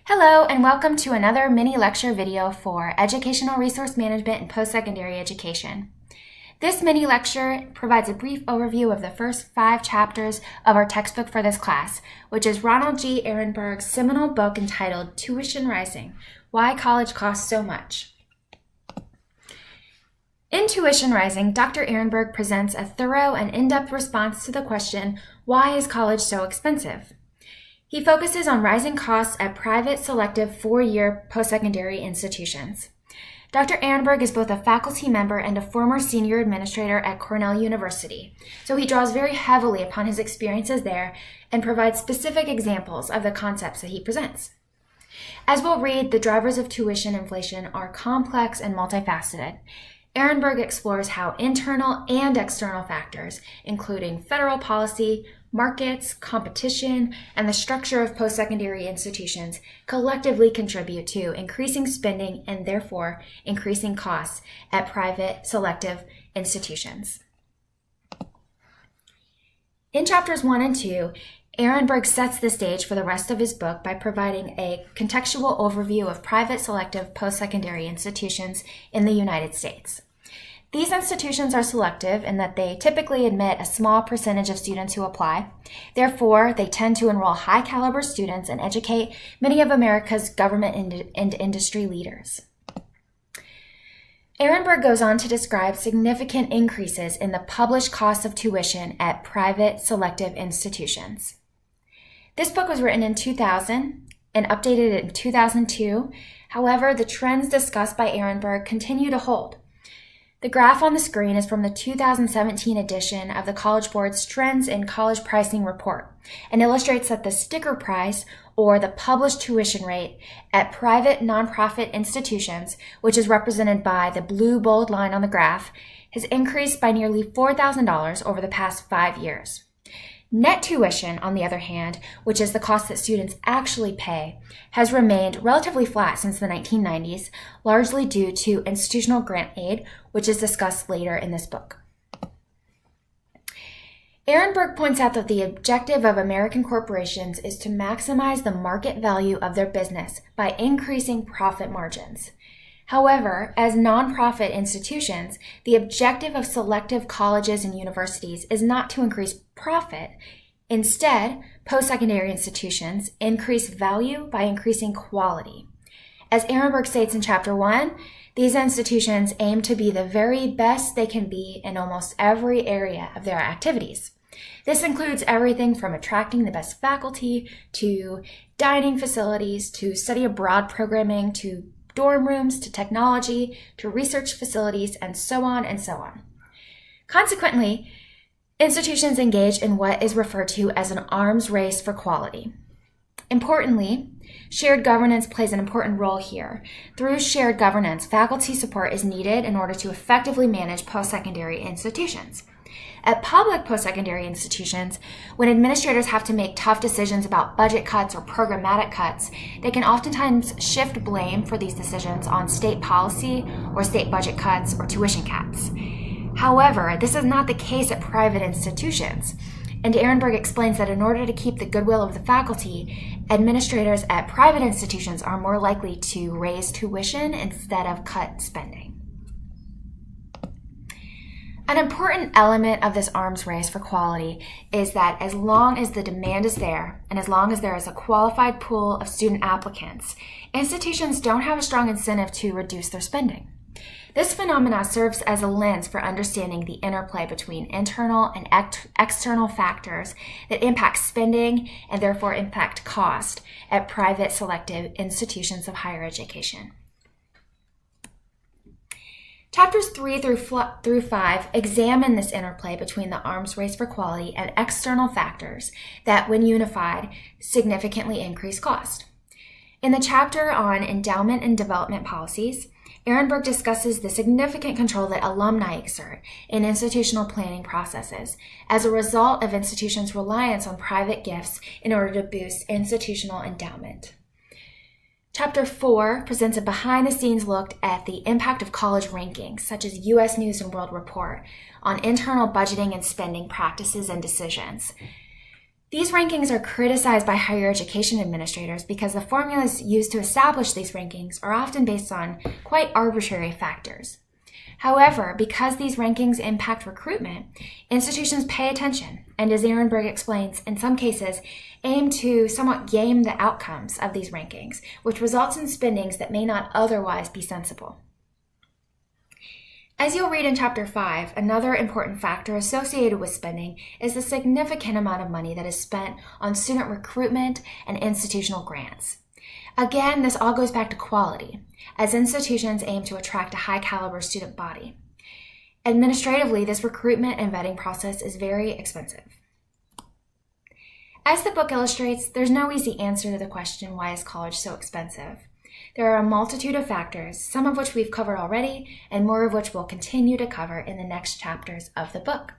Hello and welcome to another mini lecture video for Educational Resource Management and Post-Secondary Education. This mini lecture provides a brief overview of the first 5 chapters of our textbook for this class, which is Ronald G. Ehrenberg's seminal book entitled Tuition Rising: Why College Costs So Much. In Tuition Rising, Dr. Ehrenberg presents a thorough and in-depth response to the question, why is college so expensive? He focuses on rising costs at private, selective, 4-year post-secondary institutions. Dr. Ehrenberg is both a faculty member and a former senior administrator at Cornell University, so he draws very heavily upon his experiences there and provides specific examples of the concepts that he presents. As we'll read, the drivers of tuition inflation are complex and multifaceted. Ehrenberg explores how internal and external factors, including federal policy, markets, competition, and the structure of post-secondary institutions collectively contribute to increasing spending and therefore increasing costs at private selective institutions. In chapters 1 and 2, Ehrenberg sets the stage for the rest of his book by providing a contextual overview of private selective post-secondary institutions in the United States. These institutions are selective in that they typically admit a small percentage of students who apply. Therefore, they tend to enroll high-caliber students and educate many of America's government and industry leaders. Ehrenberg goes on to describe significant increases in the published cost of tuition at private selective institutions. This book was written in 2000 and updated in 2002. However, the trends discussed by Ehrenberg continue to hold. The graph on the screen is from the 2017 edition of the College Board's Trends in College Pricing Report and illustrates that the sticker price, or the published tuition rate, at private nonprofit institutions, which is represented by the blue bold line on the graph, has increased by nearly $4,000 over the past 5 years. Net tuition, on the other hand, which is the cost that students actually pay, has remained relatively flat since the 1990s, largely due to institutional grant aid, which is discussed later in this book. Ehrenberg points out that the objective of American corporations is to maximize the market value of their business by increasing profit margins. However, as nonprofit institutions, the objective of selective colleges and universities is not to increase profit. Instead, post-secondary institutions increase value by increasing quality. As Ehrenberg states in Chapter 1, these institutions aim to be the very best they can be in almost every area of their activities. This includes everything from attracting the best faculty, to dining facilities, to study abroad programming, to dorm rooms, to technology, to research facilities, and so on and so on. Consequently, institutions engage in what is referred to as an arms race for quality. Importantly, shared governance plays an important role here. Through shared governance, faculty support is needed in order to effectively manage post-secondary institutions. At public post-secondary institutions, when administrators have to make tough decisions about budget cuts or programmatic cuts, they can oftentimes shift blame for these decisions on state policy or state budget cuts or tuition caps. However, this is not the case at private institutions, and Ehrenberg explains that in order to keep the goodwill of the faculty, administrators at private institutions are more likely to raise tuition instead of cut spending. An important element of this arms race for quality is that as long as the demand is there, and as long as there is a qualified pool of student applicants, institutions don't have a strong incentive to reduce their spending. This phenomenon serves as a lens for understanding the interplay between internal and external factors that impact spending and therefore impact cost at private selective institutions of higher education. Chapters 3 through 5 examine this interplay between the arms race for quality and external factors that, when unified, significantly increase cost. In the chapter on endowment and development policies, Ehrenberg discusses the significant control that alumni exert in institutional planning processes as a result of institutions' reliance on private gifts in order to boost institutional endowment. Chapter 4 presents a behind-the-scenes look at the impact of college rankings, such as U.S. News & World Report, on internal budgeting and spending practices and decisions. These rankings are criticized by higher education administrators because the formulas used to establish these rankings are often based on quite arbitrary factors. However, because these rankings impact recruitment, institutions pay attention, and as Ehrenberg explains, in some cases, aim to somewhat game the outcomes of these rankings, which results in spendings that may not otherwise be sensible. As you'll read in Chapter 5, another important factor associated with spending is the significant amount of money that is spent on student recruitment and institutional grants. Again, this all goes back to quality, as institutions aim to attract a high-caliber student body. Administratively, this recruitment and vetting process is very expensive. As the book illustrates, there's no easy answer to the question, why is college so expensive? There are a multitude of factors, some of which we've covered already, and more of which we'll continue to cover in the next chapters of the book.